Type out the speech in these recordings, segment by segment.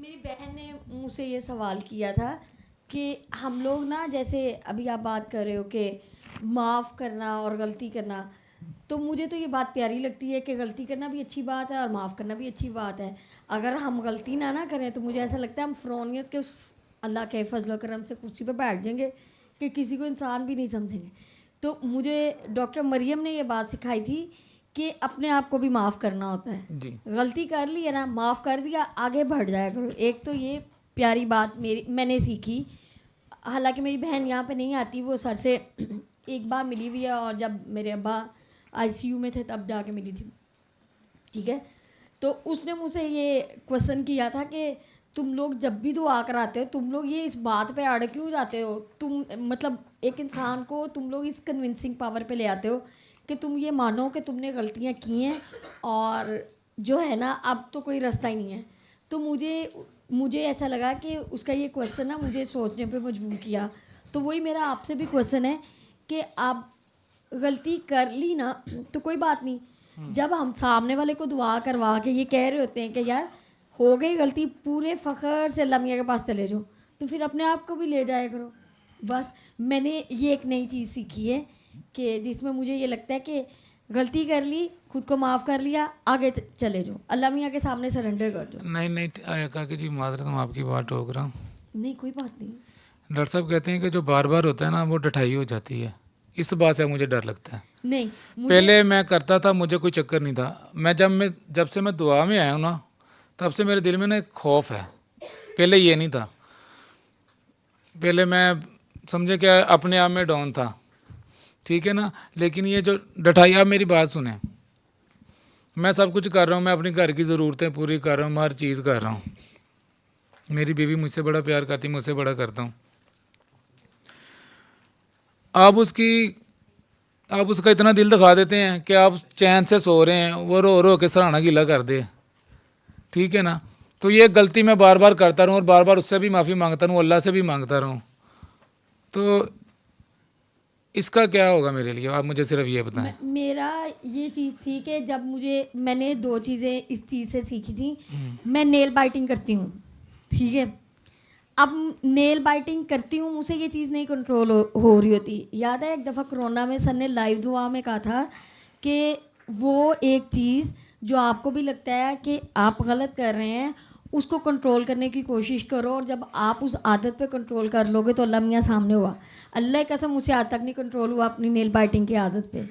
میری بہن نے مجھ سے یہ سوال کیا تھا کہ ہم لوگ نا جیسے ابھی آپ بات کر رہے ہو کہ معاف کرنا اور غلطی کرنا، تو مجھے تو یہ بات پیاری لگتی ہے کہ غلطی کرنا بھی اچھی بات ہے اور معاف کرنا بھی اچھی بات ہے. اگر ہم غلطی نہ کریں تو مجھے ایسا لگتا ہے ہم فرعونیت کے اس اللہ کے فضل و کرم سے کرسی پہ بیٹھ جائیں گے کہ کسی کو انسان بھی نہیں سمجھیں گے. تو مجھے ڈاکٹر مریم نے یہ بات سکھائی تھی کہ اپنے آپ کو بھی معاف کرنا ہوتا ہے. جی غلطی کر لی ہے نا، معاف کر دیا، آگے بڑھ جایا کرو. ایک تو یہ پیاری بات میں نے سیکھی. حالانکہ میری بہن یہاں پہ نہیں آتی، وہ سر سے ایک بار ملی ہوئی ہے اور جب میرے ابا آئی سی یو میں تھے تب جا کے ملی تھی. ٹھیک ہے، تو اس نے مجھ سے یہ کویشچن کیا تھا کہ تم لوگ جب بھی دعا کراتے ہو تم لوگ یہ اس بات پہ اڑ کیوں جاتے ہو؟ تم مطلب ایک انسان کو تم لوگ اس کنونسنگ پاور پہ لے آتے ہو کہ تم یہ مانو کہ تم نے غلطیاں کی ہیں اور جو ہے نا اب تو کوئی رستہ ہی نہیں ہے. تو مجھے ایسا لگا کہ اس کا یہ کویشچن نا مجھے سوچنے پہ مجبور کیا. تو وہی میرا آپ سے بھی کویشچن ہے کہ آپ غلطی کر لی نا تو کوئی بات نہیں، جب ہم سامنے والے کو دعا کروا کے یہ کہہ رہے ہوتے ہیں کہ یار ہو گئی غلطی، پورے فخر سے اللہ میاں کے پاس چلے جاؤ، تو پھر اپنے آپ کو بھی لے جایا کرو. بس میں نے یہ ایک نئی چیز سیکھی ہے کہ جس میں مجھے یہ لگتا ہے کہ غلطی کر لی، خود کو معاف کر لیا، آگے چلے جاؤ، اللہ میاں کے سامنے سرنڈر کر دو. نہیں کہا کہ جی معذرت ہم آپ کی بات ٹوک رہا ہوں. نہیں کوئی بات نہیں. ڈاکٹر صاحب کہتے ہیں کہ جو بار بار ہوتا ہے نا وہ ڈٹھائی ہو جاتی ہے. اس بات سے مجھے ڈر لگتا ہے. نہیں پہلے میں کرتا تھا، مجھے کوئی چکر نہیں تھا. جب سے میں دعا میں آیا ہوں نا تب سے میرے دل میں نا ایک خوف ہے. پہلے یہ نہیں تھا. پہلے میں سمجھے کہ اپنے آپ میں ڈاؤن تھا، ٹھیک ہے نا. لیکن یہ جو ڈٹھائی، آپ میری بات سنیں، میں سب کچھ کر رہا ہوں، میں اپنی گھر کی ضرورتیں پوری کر رہا ہوں، میں ہر چیز کر رہا ہوں. میری بیوی مجھ سے بڑا پیار کرتی، مجھ سے بڑا کرتا ہوں. آپ اس کا اتنا دل دکھا دیتے ہیں کہ آپ چین سے سو رہے ہیں، وہ رو رو کے سرہانا گیلا کر دے، ٹھیک ہے نا. تو یہ غلطی میں بار بار کرتا رہوں اور بار بار اس سے بھی معافی مانگتا رہوں، اللہ سے بھی مانگتا رہوں، تو اس کا کیا ہوگا میرے لیے؟ آپ مجھے صرف یہ بتائیں. میرا یہ چیز تھی کہ جب میں نے 2 چیزیں اس چیز سے سیکھی تھیں. میں نیل بائٹنگ کرتی ہوں، ٹھیک ہے. اب نیل بائٹنگ کرتی ہوں، مجھ سے یہ چیز نہیں کنٹرول ہو رہی ہوتی. یاد ہے ایک دفعہ کرونا میں سر نے لائیو دعا میں کہا تھا کہ وہ ایک چیز جو آپ کو بھی لگتا ہے کہ آپ غلط کر رہے ہیں اس کو کنٹرول کرنے کی کوشش کرو، اور جب آپ اس عادت پہ کنٹرول کر لو گے تو اللہ میاں سامنے ہوا. اللہ کی قسم مجھ سے آج تک نہیں کنٹرول ہوا اپنی نیل بائٹنگ کی عادت پہ.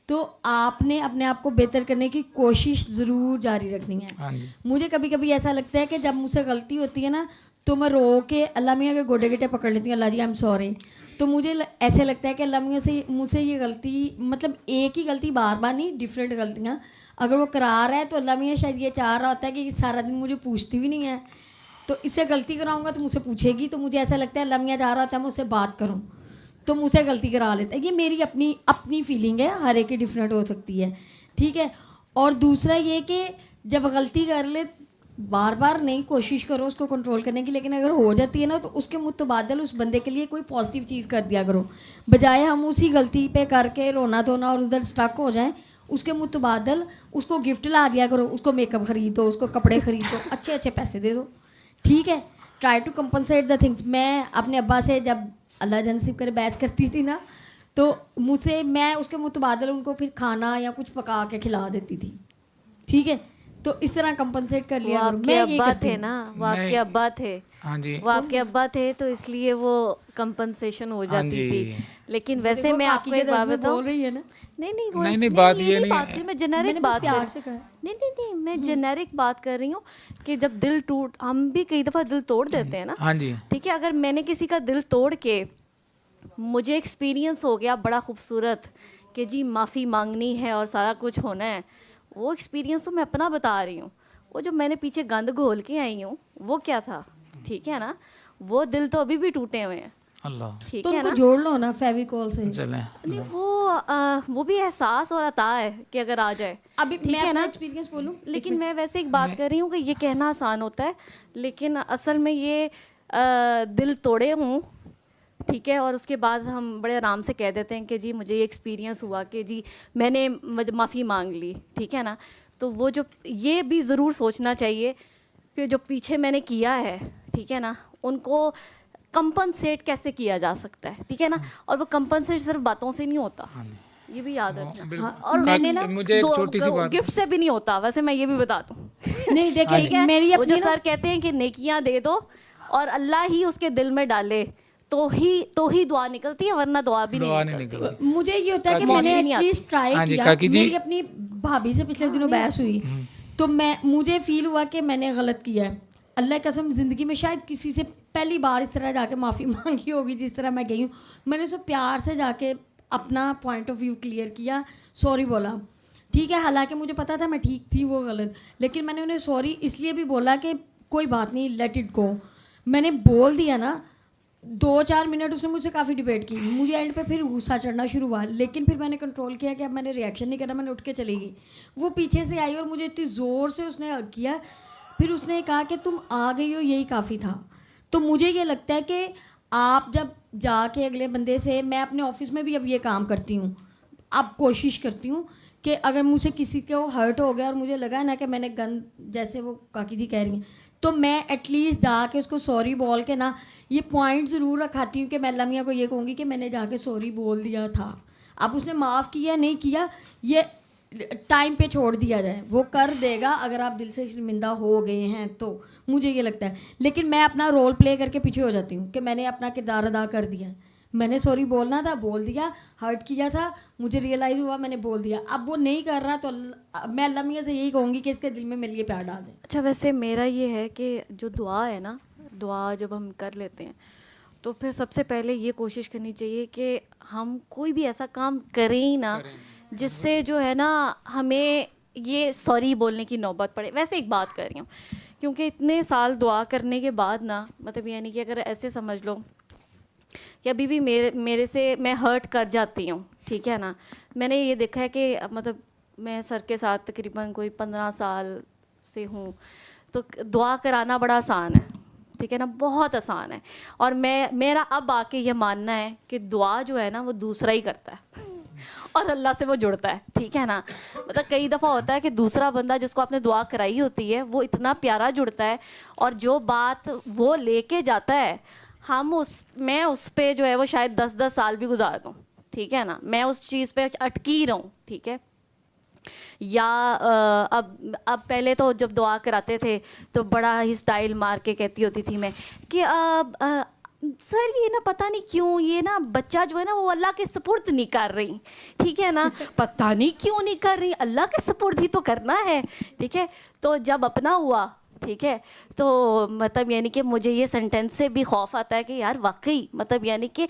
تو آپ نے اپنے آپ کو بہتر کرنے کی کوشش ضرور جاری رکھنی ہے. مجھے کبھی کبھی ایسا لگتا ہے کہ جب مجھ سے غلطی ہوتی ہے نا تو میں رو کے اللہ میاں کے گوڈے گٹے پکڑ لیتی ہوں، اللہ جی آئی ایم سوری. تو مجھے ایسے لگتا ہے کہ اللہ میاں سے مجھ سے یہ غلطی، مطلب ایک ہی غلطی بار بار نہیں، ڈفرینٹ غلطیاں اگر وہ کرا رہا ہے تو اللہ میاں شاید یہ چاہ رہا ہوتا ہے کہ سارا دن مجھے پوچھتی بھی نہیں ہے، تو اس سے غلطی کراؤں گا تو مجھ سے پوچھے گی. تو مجھے ایسا لگتا ہے اللہ میاں چاہ رہا ہوتا ہے میں اس سے بات کروں تو مجھ سے غلطی کرا لیتا ہے. یہ میری اپنی فیلنگ ہے، ہر ایک کی ڈفرینٹ ہو سکتی ہے، ٹھیک ہے. اور دوسرا یہ کہ جب غلطی کر لے بار بار نہیں، کوشش کرو اس کو کنٹرول کرنے کی، لیکن اگر ہو جاتی ہے نا تو اس کے متبادل اس بندے کے لیے کوئی پازیٹیو چیز کر دیا کرو، بجائے ہم اسی غلطی پہ کر کے رونا دھونا اور ادھر اسٹک ہو جائیں. اس کے متبادل اس کو گفٹ لا دیا کرو، اس کو میک اپ خرید دو، اس کو کپڑے خرید دو، اچھے پیسے دے دو، ٹھیک ہے. Try to compensate the things. میں اپنے ابا سے جب اللہ جنسیب کرے بحث کرتی تھی نا تو مجھ سے میں اس کے متبادل ان کو پھر کھانا یا کچھ پکا کے کھلا دیتی تھی، ٹھیک ہے. تو اس طرح کمپنسیٹ کر لیا کرو. میں یہ کرتی ہوں. وہ آپ کے ابا تھے، ہاں جی، وہ آپ کے ابا تھے تو اس لیے وہ کمپنسیشن ہو جاتی تھی. لیکن ویسے میں آپ کو ایک بات بتاؤں، نہیں بات یہ نہیں بات میں جنیرک بات نہیں میں جنیرک بات کر رہی ہوں کہ جب دل ٹوٹ، ہم بھی کئی دفعہ دل توڑ دیتے ہیں نا، ہاں جی، ٹھیک ہے. اگر میں نے کسی کا دل توڑ کے مجھے ایکسپیرینس ہو گیا بڑا خوبصورت کہ جی معافی مانگنی ہے اور سارا کچھ ہونا ہے، وہ ایکسپیرینس تو میں اپنا بتا رہی ہوں. وہ جو میں نے پیچھے گند گھول کے آئی ہوں وہ کیا تھا، ٹھیک ہے نا. وہ دل تو ابھی بھی ٹوٹے ہوئے ہیں، اللہ، ٹھیک تو ہے ان کو نا. جوڑ لو نا فیویکول سے. چلیں. نہیں وہ بھی احساس اور عطا ہے کہ اگر آ جائے، ابھی میں اپنا ایکسپیرینس بولوں، لیکن میں ویسے ایک بات کر رہی ہوں کہ یہ کہنا آسان ہوتا ہے لیکن اصل میں یہ دل توڑے ہوں، ٹھیک ہے، اور اس کے بعد ہم بڑے آرام سے کہہ دیتے ہیں کہ جی مجھے یہ ایکسپیرینس ہوا کہ جی میں نے معافی مانگ لی، ٹھیک ہے نا. تو وہ جو یہ بھی ضرور سوچنا چاہیے کہ جو پیچھے میں نے کیا ہے, ٹھیک ہے نا, ان کو کمپنسیٹ کیسے کیا جا سکتا ہے, ٹھیک ہے نا, اور وہ کمپنسیٹ صرف باتوں سے نہیں ہوتا, یہ بھی یاد رکھنا, اور میں نے نا مجھے ایک چھوٹی سی بات گفٹ سے بھی نہیں ہوتا, ویسے میں یہ بھی بتا دوں. نہیں دیکھیں میری وہ جو اپنی سر کہتے ہیں کہ نیکیاں دے دو اور اللہ ہی اس کے دل میں ڈالے تو ہی دعا نکلتی ہے, ورنہ دعا بھی نہیں نکلتی. مجھے یہ ہوتا ہے کہ میں نے ایٹ لیسٹ ٹرائی کیا. میری اپنی بھابھی سے پچھلے دنوں بحث ہوئی تو مجھے فیل ہوا کہ میں نے غلط کیا ہے. اللہ کی قسم زندگی میں شاید کسی سے پہلی بار اس طرح جا کے معافی مانگی ہوگی جس طرح میں گئی ہوں. میں نے اسے پیار سے جا کے اپنا پوائنٹ آف ویو کلیئر کیا, سوری بولا, ٹھیک ہے, حالانکہ مجھے پتا تھا میں ٹھیک تھی, وہ غلط, لیکن میں نے انہیں سوری اس لیے بھی بولا کہ کوئی بات نہیں, لیٹ اٹ گو. میں نے بول دیا نا, 2-4 منٹ اس نے مجھ سے کافی ڈبیٹ کی, مجھے اینڈ پہ پھر غصہ چڑھنا شروع ہوا, لیکن پھر میں نے کنٹرول کیا کہ اب میں نے ریئیکشن نہیں کرنا, میں نے اٹھ کے چلی گئی. وہ پیچھے سے آئی اور مجھے اتنی زور سے اس نے ہگ کیا, پھر اس نے کہا کہ تم آ گئی ہو یہی کافی تھا. تو مجھے یہ لگتا ہے کہ آپ جب جا کے اگلے بندے سے, میں اپنے آفس میں بھی اب یہ کام کرتی ہوں, اب کوشش کرتی ہوں کہ اگر مجھ سے کسی کو ہرٹ ہو گیا اور مجھے لگا ہے نا کہ میں نے گند, جیسے وہ کاکی جی کہہ رہی ہیں, تو میں ایٹ لیسٹ جا کے اس کو سوری بول کے نا یہ پوائنٹ ضرور رکھاتی ہوں کہ میں اللہ میاں کو یہ کہوں گی کہ میں نے جا کے سوری بول دیا تھا. اب اس نے معاف کیا نہیں کیا یہ ٹائم پہ چھوڑ دیا جائے, وہ کر دے گا اگر آپ دل سے شرمندہ ہو گئے ہیں تو, مجھے یہ لگتا ہے. لیکن میں اپنا رول پلے کر کے پیچھے ہو جاتی ہوں کہ میں نے اپنا کردار ادا کر دیا, میں نے سوری بولنا تھا بول دیا, ہرٹ کیا تھا مجھے ریئلائز ہوا میں نے بول دیا, اب وہ نہیں کر رہا تو میں اللہ میاں سے یہی کہوں گی کہ اس کے دل میں میرے لیے پیار ڈال دیں. اچھا ویسے میرا یہ ہے کہ جو دعا ہے نا, دعا جب ہم کر لیتے ہیں تو پھر سب سے پہلے یہ کوشش کرنی چاہیے کہ ہم کوئی بھی ایسا کام کریں ہی نا جس سے جو ہے نا ہمیں یہ سوری بولنے کی نوبت پڑے. ویسے ایک بات کر رہی ہوں, کیونکہ اتنے سال دعا کرنے کے بعد نا, مطلب یعنی کہ اگر ایسے سمجھ لو کہ ابھی بھی میرے سے میں ہرٹ کر جاتی ہوں, ٹھیک ہے نا, میں نے یہ دیکھا ہے کہ مطلب میں سر کے ساتھ تقریباً کوئی 15 سال سے ہوں, تو دعا کرانا بڑا آسان ہے, ٹھیک ہے نا, بہت آسان ہے. اور میرا اب آ کے یہ ماننا ہے کہ دعا جو ہے نا وہ دوسرا ہی کرتا ہے اور اللہ سے وہ جڑتا ہے, ٹھیک ہے نا. مطلب کئی دفعہ ہوتا ہے کہ دوسرا بندہ جس کو آپ نے دعا کرائی ہوتی ہے وہ اتنا پیارا جڑتا ہے, اور جو بات وہ لے کے جاتا ہے میں اس پہ جو ہے وہ شاید 10 سال بھی گزار دوں, ٹھیک ہے نا, میں اس چیز پہ اٹکی رہوں, ٹھیک ہے. یا اب پہلے تو جب دعا کراتے تھے تو بڑا ہی سٹائل مار کے کہتی ہوتی تھی میں کہ سر یہ نا پتہ نہیں کیوں یہ نا بچہ جو ہے نا وہ اللہ کے سپرد نہیں کر رہی, ٹھیک ہے نا, پتہ نہیں کیوں نہیں کر رہی, اللہ کے سپرد ہی تو کرنا ہے, ٹھیک ہے. تو جب اپنا ہوا, ٹھیک ہے, تو مطلب یعنی کہ مجھے یہ سینٹینس سے بھی خوف آتا ہے کہ یار واقعی مطلب یعنی کہ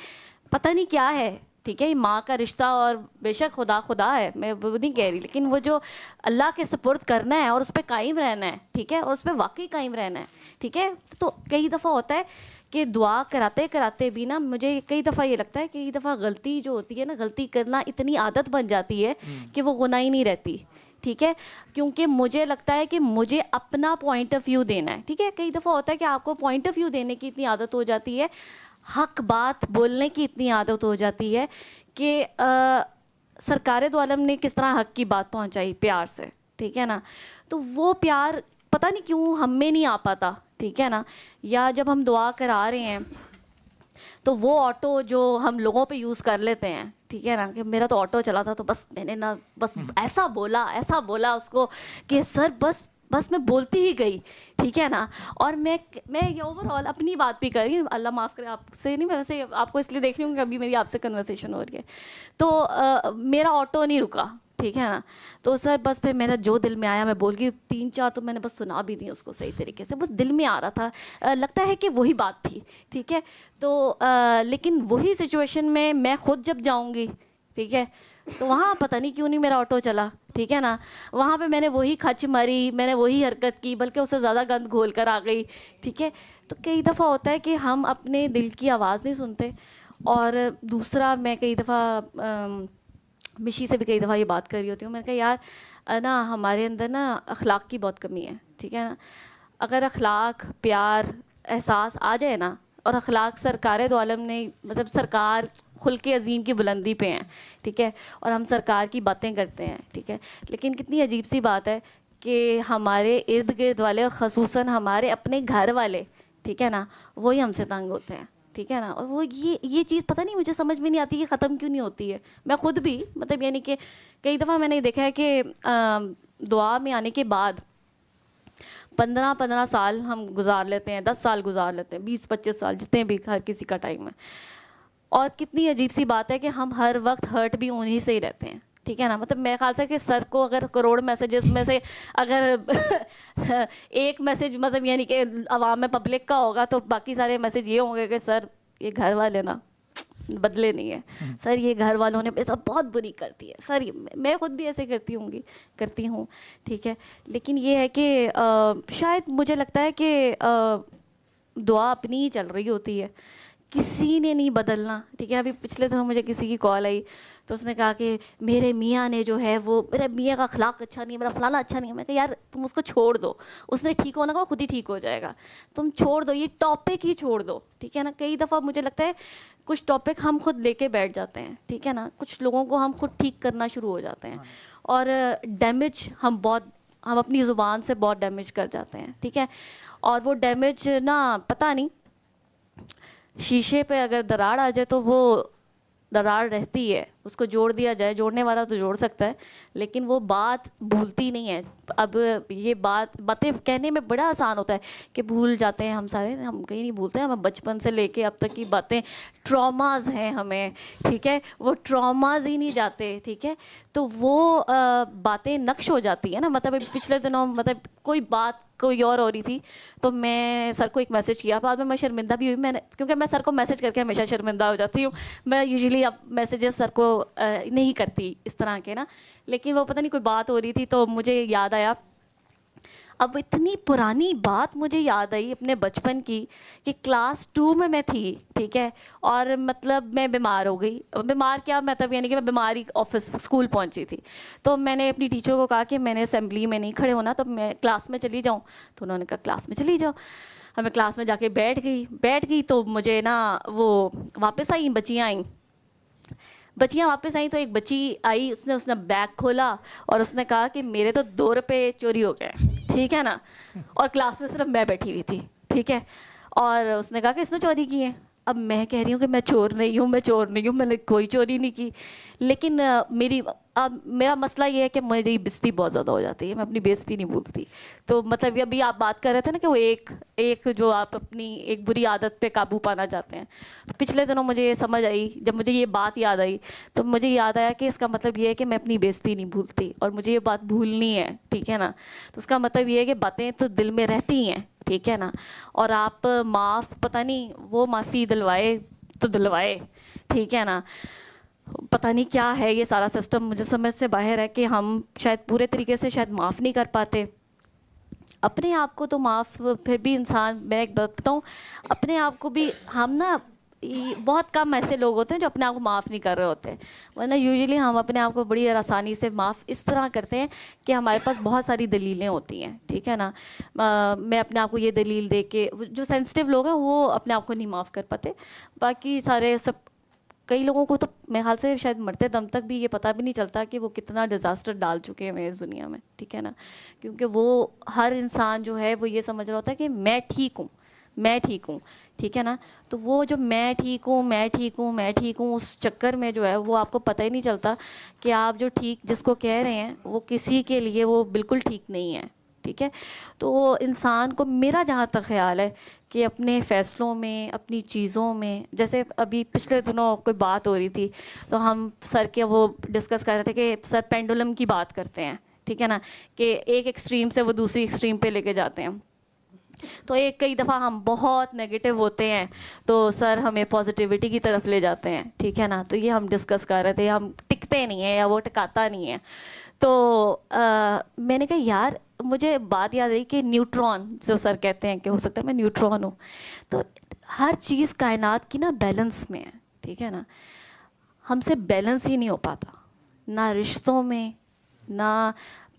پتہ نہیں کیا ہے, ٹھیک ہے, ماں کا رشتہ اور بے شک خدا ہے, میں وہ نہیں کہہ رہی, لیکن وہ جو اللہ کے سپرد کرنا ہے اور اس پہ قائم رہنا ہے, ٹھیک ہے, اور اس پہ واقعی قائم رہنا ہے, ٹھیک ہے. تو کئی دفعہ ہوتا ہے کہ دعا کراتے بھی نا مجھے کئی دفعہ یہ لگتا ہے کہ کئی دفعہ غلطی جو ہوتی ہے نا, غلطی کرنا اتنی عادت بن جاتی ہے کہ وہ گناہ ہی نہیں رہتی, ٹھیک ہے, کیونکہ مجھے لگتا ہے کہ مجھے اپنا پوائنٹ آف ویو دینا ہے, ٹھیک ہے. کئی دفعہ ہوتا ہے کہ آپ کو پوائنٹ آف ویو دینے کی اتنی عادت ہو جاتی ہے, حق بات بولنے کی اتنی عادت ہو جاتی ہے کہ سرکار دو عالم نے کس طرح حق کی بات پہنچائی پیار سے, ٹھیک ہے نا, تو وہ پیار پتہ نہیں کیوں ہم میں نہیں آ پاتا, ٹھیک ہے نا. یا جب ہم دعا کرا رہے ہیں تو وہ آٹو جو ہم لوگوں پہ یوز کر لیتے ہیں, ٹھیک ہے نا, کہ میرا تو آٹو چلا تھا تو بس میں نے نا بس ایسا بولا اس کو کہ سر بس میں بولتی ہی گئی, ٹھیک ہے نا. اور میں یہ اوور آل اپنی بات بھی کر رہی ہوں, اللہ معاف کرے آپ سے نہیں, میں ویسے آپ کو اس لیے دیکھ رہی ہوں کہ ابھی میری آپ سے کنورسیشن ہو رہی ہے, تو میرا آٹو نہیں رکا, ٹھیک ہے نا. تو سر بس پھر میرا جو دل میں آیا میں بول گئی, 3-4 تو میں نے بس سنا بھی دی اس کو صحیح طریقے سے, بس دل میں آ رہا تھا, لگتا ہے کہ وہی بات تھی, ٹھیک ہے. تو لیکن وہی سچویشن میں خود جب جاؤں گی, ٹھیک ہے, تو وہاں پتہ نہیں کیوں نہیں میرا آٹو چلا, ٹھیک ہے نا. وہاں پہ میں نے وہی کھچ ماری, میں نے وہی حرکت کی, بلکہ اس سے زیادہ گند گھول کر آ گئی, ٹھیک ہے. تو کئی دفعہ ہوتا ہے کہ ہم اپنے دل کی آواز نہیں سنتے. اور دوسرا میں کئی دفعہ مشی سے بھی کئی دفعہ یہ بات کر رہی ہوتی ہوں, میں نے کہا یار نا ہمارے اندر نا اخلاق کی بہت کمی ہے, ٹھیک ہے نا. اگر اخلاق, پیار, احساس آ جائے نا, اور اخلاق سرکار دو عالم نے مطلب سرکار خلق عظیم کی بلندی پہ ہیں, ٹھیک ہے, اور ہم سرکار کی باتیں کرتے ہیں, ٹھیک ہے. لیکن کتنی عجیب سی بات ہے کہ ہمارے ارد گرد والے اور خصوصاً ہمارے اپنے گھر والے, ٹھیک ہے نا, وہی ہم سے تنگ ہوتے ہیں, ٹھیک ہے نا. اور وہ یہ چیز پتہ نہیں مجھے سمجھ میں نہیں آتی کہ ختم کیوں نہیں ہوتی ہے. میں خود بھی مطلب یعنی کہ کئی دفعہ میں نے دیکھا ہے کہ دعا میں آنے کے بعد 15 سال ہم گزار لیتے ہیں, 10 سال گزار لیتے ہیں, 20-25 سال, جتنے بھی ہر کسی کا ٹائم ہے. اور کتنی عجیب سی بات ہے کہ ہم ہر وقت ہرٹ بھی انہیں سے ہی رہتے ہیں, ٹھیک ہے نا. مطلب میرے خیال سے کہ سر کو اگر کروڑ میسیجز میں سے اگر ایک میسیج مطلب یعنی کہ عوام میں پبلک کا ہوگا تو باقی سارے میسیج یہ ہوں گے کہ سر یہ گھر والے نا بدلے نہیں ہیں, سر یہ گھر والوں نے ایسا بہت بری کرتی ہے, سر میں خود بھی ایسے کرتی ہوں, ٹھیک ہے. لیکن یہ ہے کہ شاید مجھے لگتا ہے کہ دعا اپنی ہی چل رہی ہوتی ہے, کسی نے نہیں بدلنا, ٹھیک ہے. ابھی پچھلے دنوں مجھے کسی کی کال آئی تو اس نے کہا کہ میرے میاں نے جو ہے وہ, میرے میاں کا اخلاق اچھا نہیں ہے, میرا فلانا اچھا نہیں ہے. میں کہا یار تم اس کو چھوڑ دو, اس نے ٹھیک ہونا کا خود ہی ٹھیک ہو جائے گا, تم چھوڑ دو, یہ ٹاپک ہی چھوڑ دو, ٹھیک ہے نا. کئی دفعہ مجھے لگتا ہے کچھ ٹاپک ہم خود لے کے بیٹھ جاتے ہیں, ٹھیک ہے نا, کچھ لوگوں کو ہم خود ٹھیک کرنا شروع ہو جاتے ہیں اور ڈیمیج ہم اپنی زبان سے بہت ڈیمیج کر جاتے ہیں, ٹھیک ہے. اور وہ ڈیمیج نا پتہ نہیں, شیشے پہ اگر دراڑ آ جائے تو وہ دراڑ رہتی ہے, اس کو جوڑ دیا جائے, جوڑنے والا تو جوڑ سکتا ہے لیکن وہ بات بھولتی نہیں ہے. اب یہ باتیں کہنے میں بڑا آسان ہوتا ہے کہ بھول جاتے ہیں ہم سارے, ہم کہیں نہیں بھولتے, ہمیں بچپن سے لے کے اب تک کی باتیں ٹراماز ہیں ہمیں, ٹھیک ہے, وہ ٹراماز ہی نہیں جاتے, ٹھیک ہے. تو وہ باتیں نقش ہو جاتی ہیں نا. مطلب پچھلے دنوں مطلب کوئی بات کوئی اور ہو رہی تھی تو میں سر کو ایک میسیج کیا, بعد میں شرمندہ بھی ہوئی, میں نے, کیونکہ میں سر کو میسیج کر کے ہمیشہ شرمندہ ہو جاتی ہوں. میں یوزلی اب میسیجز سر کو نہیں کرتی اس طرح کے نا, لیکن وہ پتہ نہیں کوئی بات ہو رہی تھی تو مجھے یاد آیا. اب اتنی پرانی بات مجھے یاد آئی اپنے بچپن کی کہ کلاس 2 میں تھی, ٹھیک ہے, اور مطلب میں بیمار ہو گئی. بیمار کیا مطلب یعنی کہ میں بیماری آفس اسکول پہنچی تھی, تو میں نے اپنی ٹیچر کو کہا کہ میں نے اسمبلی میں نہیں کھڑے ہونا, تو میں کلاس میں چلی جاؤں. تو انہوں نے کہا کلاس میں چلی جاؤ. میں کلاس میں جا کے بیٹھ گئی تو مجھے نا وہ واپس آئیں, بچیاں واپس آئیں. تو ایک بچی آئی, اس نے بیگ کھولا اور اس نے کہا کہ میرے تو 2 روپے چوری ہو گئے, ٹھیک ہے نا. اور کلاس میں صرف میں بیٹھی ہوئی تھی, ٹھیک ہے, اور اس نے کہا کہ اس نے چوری کی ہے. اب میں کہہ رہی ہوں کہ میں چور نہیں ہوں, میں نے کوئی چوری نہیں کی. لیکن میرا مسئلہ یہ ہے کہ میری بےزتی بہت زیادہ ہو جاتی ہے, میں اپنی بےزتی نہیں بھولتی. تو مطلب ابھی آپ بات کر رہے تھے نا کہ وہ ایک جو آپ اپنی ایک بری عادت پہ قابو پانا چاہتے ہیں. تو پچھلے دنوں مجھے یہ سمجھ آئی, جب مجھے یہ بات یاد آئی تو مجھے یاد آیا کہ اس کا مطلب یہ ہے کہ میں اپنی بےزتی نہیں بھولتی اور مجھے یہ بات بھولنی ہے, ٹھیک ہے نا. تو اس کا مطلب یہ ہے کہ باتیں تو دل میں رہتی ہیں, ٹھیک ہے نا. اور آپ معاف پتہ نہیں وہ معافی دلوائے تو دلوائے, ٹھیک ہے نا. پتہ نہیں کیا ہے یہ سارا سسٹم, مجھے سمجھ سے باہر ہے کہ ہم شاید پورے طریقے سے شاید معاف نہیں کر پاتے اپنے آپ کو. تو معاف پھر بھی انسان, میں ایک بات بتاؤں, اپنے آپ کو بھی ہم نا بہت کم ایسے لوگ ہوتے ہیں جو اپنے آپ کو معاف نہیں کر رہے ہوتے ہیں, ورنہ یوزلی ہم اپنے آپ کو بڑی آسانی سے معاف اس طرح کرتے ہیں کہ ہمارے پاس بہت ساری دلیلیں ہوتی ہیں, ٹھیک ہے نا. میں اپنے آپ کو یہ دلیل دے کے, جو سینسٹیو لوگ ہیں وہ اپنے آپ کو نہیں معاف کر پاتے, باقی سارے سب کئی لوگوں کو تو میرے خیال سے شاید مرتے دم تک بھی یہ پتہ بھی نہیں چلتا کہ وہ کتنا ڈیزاسٹر ڈال چکے ہیں اس دنیا میں, ٹھیک ہے نا. کیونکہ وہ ہر انسان جو ہے وہ یہ سمجھ رہا ہوتا ہے کہ میں ٹھیک ہوں, ٹھیک ہے نا. تو وہ جو میں ٹھیک ہوں اس چکر میں جو ہے وہ آپ کو پتہ ہی نہیں چلتا کہ آپ جو ٹھیک جس کو کہہ رہے ہیں وہ کسی کے لیے وہ بالکل ٹھیک نہیں ہے, ٹھیک ہے. تو انسان کو, میرا جہاں تک خیال ہے کہ اپنے فیصلوں میں, اپنی چیزوں میں, جیسے ابھی پچھلے دنوں کوئی بات ہو رہی تھی تو ہم سر کے وہ ڈسکس کر رہے تھے کہ سر پینڈولم کی بات کرتے ہیں, ٹھیک ہے نا, کہ ایک ایکسٹریم سے وہ دوسری ایکسٹریم پہ لے کے جاتے ہیں. تو کئی دفعہ ہم بہت نیگیٹو ہوتے ہیں تو سر ہمیں پازیٹیوٹی کی طرف لے جاتے ہیں, ٹھیک ہے نا. تو یہ ہم ڈسکس کر رہے تھے, ہم ٹکتے نہیں ہیں یا وہ ٹکاتا نہیں ہے. تو میں نے کہا یار مجھے بات یاد آئی کہ نیوٹرون جو سر کہتے ہیں کہ ہو سکتا ہے میں نیوٹرون ہوں. تو ہر چیز کائنات کی نا بیلنس میں ہے, ٹھیک ہے نا. ہم سے بیلنس ہی نہیں ہو پاتا, نہ رشتوں میں, نہ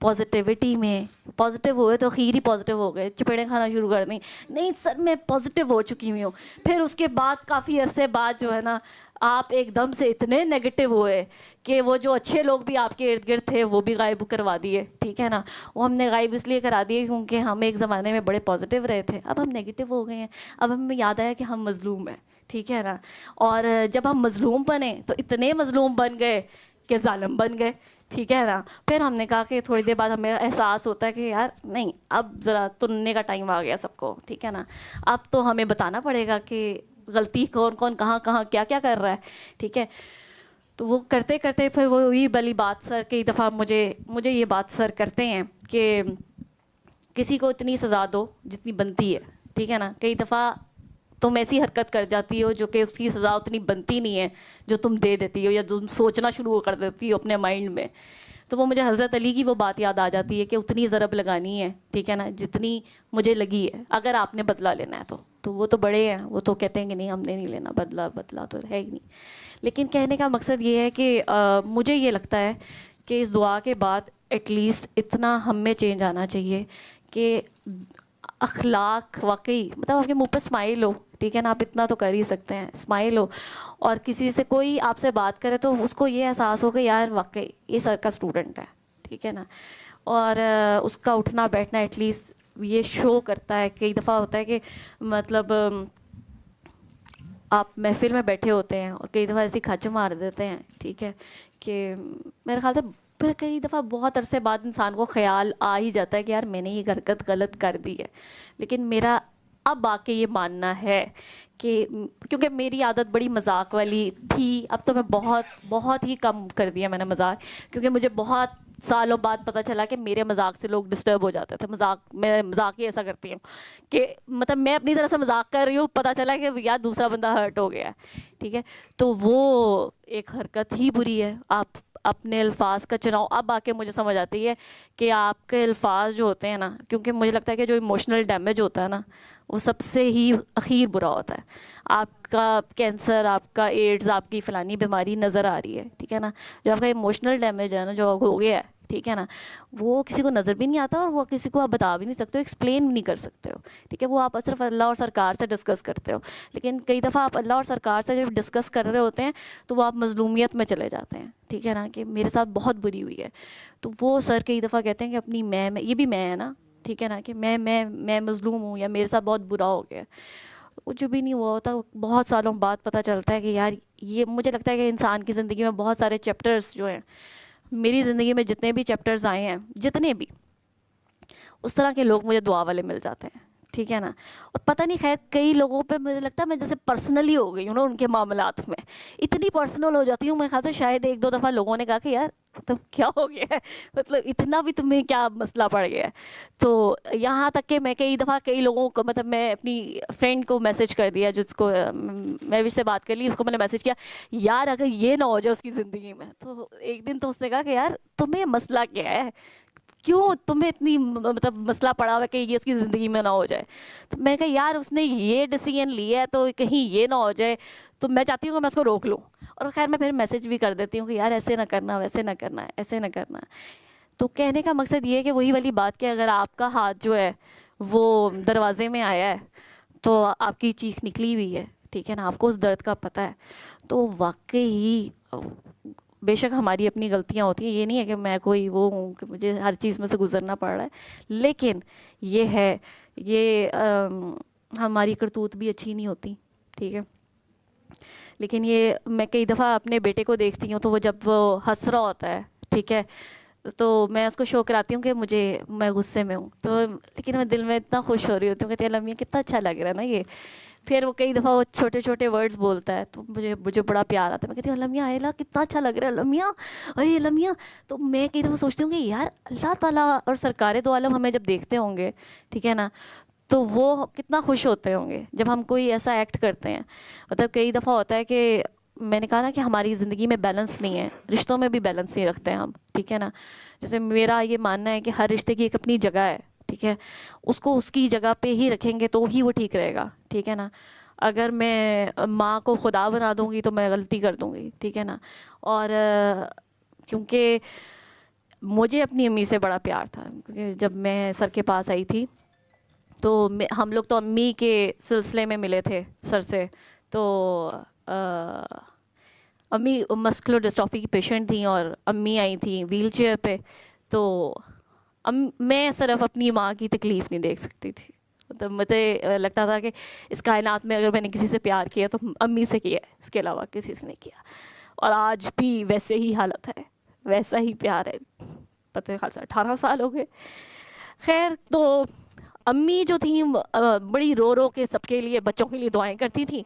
پازیٹیوٹی میں پازیٹیو ہوئے تو خیر ہی پازیٹیو ہو گئے, چپیڑیں کھانا شروع کر دیں, نہیں سر میں پازیٹیو ہو چکی ہوئی ہوں. پھر اس کے بعد کافی عرصے بعد جو ہے نا آپ ایک دم سے اتنے نیگیٹو ہوئے کہ وہ جو اچھے لوگ بھی آپ کے ارد گرد تھے وہ بھی غائب کروا دیے, ٹھیک ہے نا. وہ ہم نے غائب اس لیے کرا دیے کیونکہ ہم ایک زمانے میں بڑے پازیٹیو رہے تھے, اب ہم نیگیٹو ہو گئے ہیں. اب ہمیں یاد آیا کہ ہم مظلوم ہیں, ٹھیک ہے نا. اور جب ہم مظلوم بنے تو اتنے مظلوم بن گئے کہ ظالم بن گئے, ٹھیک ہے نا. پھر ہم نے کہا کہ تھوڑی دیر بعد ہمیں احساس ہوتا ہے کہ یار نہیں, اب ذرا تننے کا ٹائم آ گیا سب کو, ٹھیک ہے نا. اب تو ہمیں بتانا پڑے گا کہ غلطی کون کون کہاں کہاں کیا کیا کر رہا ہے, ٹھیک ہے. تو وہ کرتے کرتے پھر وہی بلی بات سر کئی دفعہ مجھے یہ بات سر کرتے ہیں کہ کسی کو اتنی سزا دو جتنی بنتی ہے, ٹھیک ہے نا. کئی دفعہ تم ایسی حرکت کر جاتی ہو جو کہ اس کی سزا اتنی بنتی نہیں ہے جو تم دے دیتی ہو یا تم سوچنا شروع کر دیتی ہو اپنے مائنڈ میں. تو وہ مجھے حضرت علی کی وہ بات یاد آ جاتی ہے کہ اتنی ضرب لگانی ہے, ٹھیک ہے نا, جتنی مجھے لگی ہے, اگر آپ نے بدلہ لینا ہے تو وہ تو بڑے ہیں, وہ تو کہتے ہیں کہ نہیں ہم نے نہیں لینا بدلہ تو ہے ہی نہیں. لیکن کہنے کا مقصد یہ ہے کہ مجھے یہ لگتا ہے کہ اس دعا کے بعد ایٹ لیسٹ اتنا ہم میں چینج آنا چاہیے کہ اخلاق واقعی مطلب آپ کے منہ پہ اسمائل ہو, ٹھیک ہے نا. آپ اتنا تو کر ہی سکتے ہیں, اسمائل ہو, اور کسی سے کوئی آپ سے بات کرے تو اس کو یہ احساس ہو کہ یار واقعی یہ سر کا اسٹوڈنٹ ہے, ٹھیک ہے نا. اور اس کا اٹھنا بیٹھنا ایٹ لیسٹ یہ شو کرتا ہے. کئی دفعہ ہوتا ہے کہ مطلب آپ محفل میں بیٹھے ہوتے ہیں اور کئی دفعہ ایسی کھچ مار دیتے ہیں, ٹھیک ہے, کہ میرے خیال سے پھر کئی دفعہ بہت عرصے بعد انسان کو خیال آ ہی جاتا ہے کہ یار میں نے یہ حرکت غلط کر دی ہے. لیکن میرا اب آ کے یہ ماننا ہے کہ کیونکہ میری عادت بڑی مذاق والی تھی, اب تو میں بہت ہی کم کر دیا میں نے مذاق, کیونکہ مجھے بہت سالوں بعد پتہ چلا کہ میرے مذاق سے لوگ ڈسٹرب ہو جاتے تھے. میں مذاق ہی ایسا کرتی ہوں کہ مطلب میں اپنی طرح سے مذاق کر رہی ہوں, پتہ چلا کہ یار دوسرا بندہ ہرٹ ہو گیا ہے, ٹھیک ہے. تو وہ ایک حرکت ہی بری ہے. آپ اپنے الفاظ کا چناؤ اب آ کے مجھے سمجھ آتی ہے کہ آپ کے الفاظ جو ہوتے ہیں نا, کیونکہ مجھے لگتا ہے کہ جو ایموشنل ڈیمیج ہوتا ہے نا وہ سب سے ہی اخیر برا ہوتا ہے. آپ کا کینسر, آپ کا ایڈز, آپ کی فلانی بیماری نظر آ رہی ہے, ٹھیک ہے نا. جو آپ کا ایموشنل ڈیمیج ہے نا جو ہو گیا ہے, ٹھیک ہے نا, وہ کسی کو نظر بھی نہیں آتا اور وہ کسی کو آپ بتا بھی نہیں سکتے ہو, ایکسپلین بھی نہیں کر سکتے ہو, ٹھیک ہے. وہ آپ صرف اللہ اور سرکار سے ڈسکس کرتے ہو. لیکن کئی دفعہ آپ اللہ اور سرکار سے جب ڈسکس کر رہے ہوتے ہیں تو وہ آپ مظلومیت میں چلے جاتے ہیں, ٹھیک ہے نا, کہ میرے ساتھ بہت بری ہوئی ہے. تو وہ سر کئی دفعہ کہتے ہیں کہ اپنی میں یہ بھی میں ہے نا, ٹھیک ہے نا, کہ میں مظلوم ہوں یا میرے ساتھ بہت برا ہو گیا. کچھ بھی نہیں ہوا ہوتا, بہت سالوں بعد پتہ چلتا ہے کہ یار یہ مجھے لگتا ہے کہ انسان کی زندگی میں بہت سارے چیپٹرز جو ہیں, میری زندگی میں جتنے بھی چیپٹرز آئے ہیں, جتنے بھی, اس طرح کے لوگ مجھے دعا والے مل جاتے ہیں, ٹھیک ہے نا. اور پتہ نہیں خیر کئی لوگوں پہ مجھے لگتا ہے میں جیسے پرسنلی ہو گئی ہوں نا ان کے معاملات میں, اتنی پرسنل ہو جاتی ہوں. میرے خیال سے شاید ایک دو دفعہ لوگوں نے کہا کہ یار تم کیا ہو گیا ہے, مطلب اتنا بھی تمہیں کیا مسئلہ پڑ گیا ہے. تو یہاں تک کہ میں کئی دفعہ کئی لوگوں کو مطلب میں اپنی فرینڈ کو میسج کر دیا جس کو میں اس سے بات کر لی, اس کو میں نے میسج کیا یار اگر یہ نہ ہو جائے اس کی زندگی میں. تو ایک دن تو اس نے کہا کہ یار تمہیں مسئلہ کیا ہے, کیوں تمہیں اتنی مطلب مسئلہ پڑا ہوا ہے کہ یہ اس کی زندگی میں نہ ہو جائے. تو میں کہا یار اس نے یہ ڈیسیژن لیا ہے تو کہیں یہ نہ ہو جائے, تو میں چاہتی ہوں کہ میں اس کو روک لوں. اور خیر میں پھر میسج بھی کر دیتی ہوں کہ یار ایسے نہ کرنا, ویسے نہ کرنا, ایسے نہ کرنا. تو کہنے کا مقصد یہ ہے کہ وہی والی بات کہ اگر آپ کا ہاتھ جو ہے وہ دروازے میں آیا ہے تو آپ کی چیخ نکلی ہوئی ہے, ٹھیک ہے نا, آپ کو اس درد کا پتہ ہے, تو واقعی بے شک ہماری اپنی غلطیاں ہوتی ہیں, یہ نہیں ہے کہ میں کوئی وہ ہوں کہ مجھے ہر چیز میں سے گزرنا پڑ رہا ہے. لیکن یہ ہے یہ ہماری کرتوت بھی اچھی نہیں ہوتی, ٹھیک ہے. لیکن یہ میں کئی دفعہ اپنے بیٹے کو دیکھتی ہوں تو وہ جب وہ ہنس رہا ہوتا ہے, ٹھیک ہے, تو میں اس کو شو کراتی ہوں کہ میں غصے میں ہوں, تو لیکن میں دل میں اتنا خوش ہو رہی ہوتی ہوں کہ تیرا لمحہ کتنا اچھا لگ رہا ہے نا یہ. پھر وہ کئی دفعہ وہ چھوٹے چھوٹے ورڈز بولتا ہے تو مجھے بڑا پیار آتا ہے. میں کہتی ہوں لمحہ آئے لا کتنا اچھا لگ رہا ہے لمحہ, ارے لمحہ. تو میں کئی دفعہ سوچتی ہوں کہ یار اللہ تعالیٰ اور سرکار دو عالم ہمیں جب دیکھتے ہوں گے, ٹھیک ہے نا, تو وہ کتنا خوش ہوتے ہوں گے جب ہم کوئی ایسا ایکٹ کرتے ہیں. مطلب کئی دفعہ ہوتا ہے کہ میں نے کہا نا کہ ہماری زندگی میں بیلنس نہیں ہے, رشتوں میں بھی بیلنس نہیں رکھتے ہیں ہم, ٹھیک ہے نا. جیسے میرا یہ ماننا ہے کہ ہر رشتے کی ایک اپنی جگہ ہے, ٹھیک ہے, اس کو اس کی جگہ پہ ہی رکھیں گے تو ہی وہ ٹھیک رہے گا, ٹھیک ہے نا. اگر میں ماں کو خدا بنا دوں گی تو میں غلطی کر دوں گی, ٹھیک ہے نا. اور کیونکہ مجھے اپنی امی سے بڑا پیار تھا، کیونکہ جب میں سر کے پاس آئی تھی تو ہم لوگ تو امی کے سلسلے میں ملے تھے سر سے. تو امی مسکولر ڈسٹرافی کی پیشنٹ تھیں اور امی آئی تھیں ویل چیئر پہ. تو میں صرف اپنی ماں کی تکلیف نہیں دیکھ سکتی تھی. تو مجھے لگتا تھا کہ اس کائنات میں اگر میں نے کسی سے پیار کیا تو امی سے کیا ہے، اس کے علاوہ کسی سے نہیں کیا. اور آج بھی ویسے ہی حالت ہے، ویسا ہی پیار ہے. پتہ خاصا 18 سال ہو گئے. خیر، تو امی جو تھیں بڑی رو رو کے سب کے لیے، بچوں کے لیے دعائیں کرتی تھیں.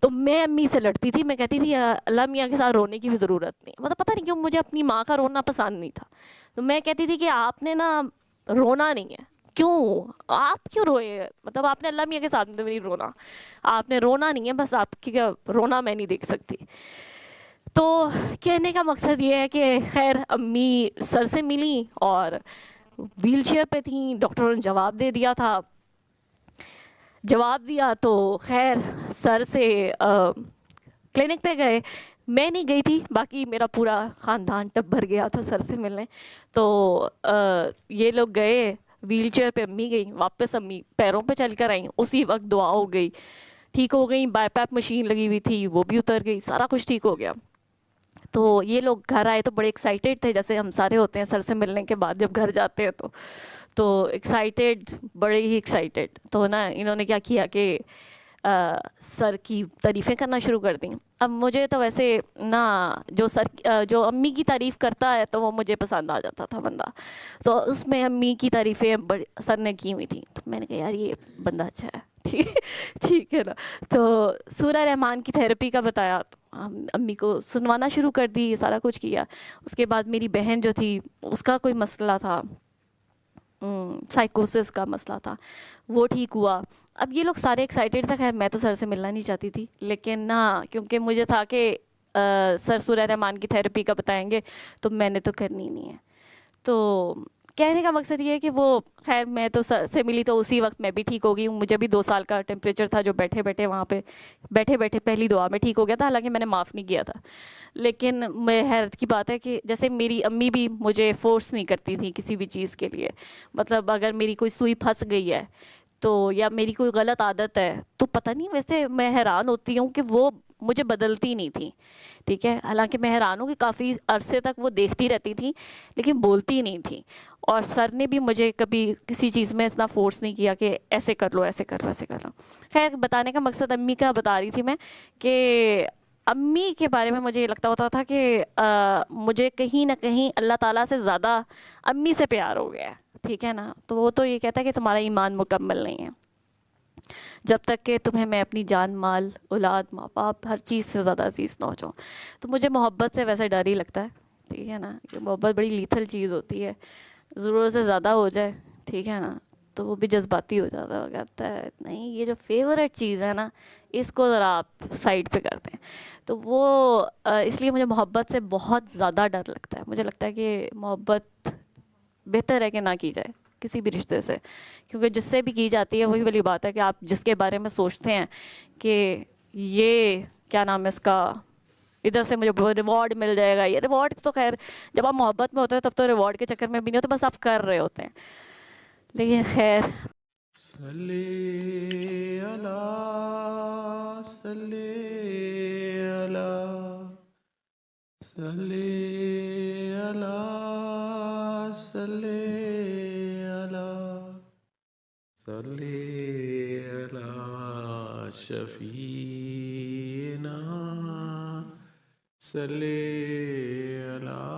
تو میں امی سے لڑتی تھی، میں کہتی تھی اللہ میاں کے ساتھ رونے کی بھی ضرورت نہیں. مطلب پتہ نہیں کیوں مجھے اپنی ماں کا رونا پسند نہیں تھا. تو میں کہتی تھی کہ آپ نے نا رونا نہیں ہے، کیوں آپ کیوں روئے؟ مطلب آپ نے اللہ میاں کے ساتھ نہیں رونا، آپ نے رونا نہیں ہے، بس آپ کی رونا میں نہیں دیکھ سکتی. تو کہنے کا مقصد یہ ہے کہ خیر امی سر سے ملی اور ویل چیئر پہ تھیں. ڈاکٹروں نے جواب دے دیا تھا، جواب دیا تو خیر سر سے کلینک پہ گئے. میں نہیں گئی تھی، باقی میرا پورا خاندان ٹبر گیا تھا سر سے ملنے. تو یہ لوگ گئے ویل چیئر پہ، امی گئی واپس، امی پیروں پہ چل کر آئیں. اسی وقت دعا ہو گئی، ٹھیک ہو گئی. بائی پیپ مشین لگی ہوئی تھی وہ بھی اتر گئی، سارا کچھ ٹھیک ہو گیا. تو یہ لوگ گھر آئے تو بڑے ایکسائٹیڈ تھے، جیسے ہم سارے ہوتے ہیں سر سے ملنے کے بعد جب گھر جاتے ہیں تو ایکسائٹیڈ، بڑے ہی ایکسائٹیڈ. تو نا انہوں نے کیا کیا کہ سر کی تعریفیں کرنا شروع کر دیں. اب مجھے تو ویسے نا جو امی کی تعریف کرتا ہے تو وہ مجھے پسند آ جاتا تھا بندہ. تو اس میں امی کی تعریفیں سر نے کی ہوئی تھیں. تو میں نے کہا یار یہ بندہ اچھا ہے، ٹھیک ہے نا. تو سورہ رحمان کی تھیراپی کا بتایا، امی کو سنوانا شروع کر دی، سارا کچھ کیا. اس کے بعد میری بہن جو تھی اس کا کوئی مسئلہ تھا، سائیکوسس کا مسئلہ تھا، وہ ٹھیک ہوا. اب یہ لوگ سارے ایکسائٹیڈ تھے. خیر میں تو سر سے ملنا نہیں چاہتی تھی، لیکن نا کیونکہ مجھے تھا کہ سر سورہ رحمان کی تھیراپی کا بتائیں گے تو میں نے تو کرنی نہیں ہے. تو کہنے کا مقصد یہ ہے کہ وہ خیر میں تو سر سے ملی تو اسی وقت میں بھی ٹھیک ہو گئی ہوں. مجھے بھی 2 سال کا ٹیمپریچر تھا جو بیٹھے بیٹھے وہاں پہ بیٹھے بیٹھے پہلی دعا میں ٹھیک ہو گیا تھا، حالانکہ میں نے معاف نہیں کیا تھا. لیکن میں حیرت کی بات ہے کہ جیسے میری امی بھی مجھے فورس نہیں کرتی تھی کسی بھی چیز کے لیے. مطلب اگر میری کوئی سوئی پھنس گئی ہے تو یا میری کوئی غلط عادت ہے تو پتہ نہیں، ویسے میں حیران ہوتی ہوں کہ وہ مجھے بدلتی نہیں تھی. ٹھیک ہے، حالانکہ میں حیران ہوں کہ کافی عرصے تک وہ دیکھتی رہتی تھی لیکن بولتی نہیں تھی. اور سر نے بھی مجھے کبھی کسی چیز میں اتنا فورس نہیں کیا کہ ایسے کر لو، ایسے کر لو، ایسے کر لو. خیر بتانے کا مقصد امی کا بتا رہی تھی میں کہ امی کے بارے میں مجھے یہ لگتا ہوتا تھا کہ مجھے کہیں نہ کہیں اللہ تعالیٰ سے زیادہ امی سے پیار ہو گیا ہے. ٹھیک ہے نا. تو وہ تو یہ کہتا ہے کہ تمہارا ایمان مکمل نہیں ہے جب تک کہ تمہیں میں اپنی جان، مال، اولاد، ماں باپ ہر چیز سے زیادہ عزیز نہ ہو جاؤں. تو مجھے محبت سے ویسے ڈر ہی لگتا ہے. ٹھیک ہے نا، کہ محبت بڑی لیتھل چیز ہوتی ہے. ضرورت سے زیادہ ہو جائے، ٹھیک ہے نا، تو وہ بھی جذباتی ہو جاتا ہے. کہتا ہے نہیں یہ جو فیورٹ چیز ہے نا اس کو ذرا آپ سائڈ پہ کر دیں. تو وہ اس لیے مجھے محبت سے بہت زیادہ ڈر لگتا ہے. مجھے لگتا ہے کہ محبت بہتر ہے کہ نہ کی جائے کسی بھی رشتے سے، کیونکہ جس سے بھی کی جاتی ہے وہی والی بات ہے کہ آپ جس کے بارے میں سوچتے ہیں کہ یہ کیا نام ہے اس کا، ادھر سے مجھے ریوارڈ مل جائے گا. یہ ریوارڈ تو خیر جب آپ محبت میں ہوتے ہیں تب تو ریوارڈ کے چکر میں بھی نہیں ہوتے، بس آپ کر رہے ہوتے ہیں. لیکن خیر صلی اللہ صلی اللہ صلی اللہ صلی اللہ صلی اللہ شفیعنا صلی اللہ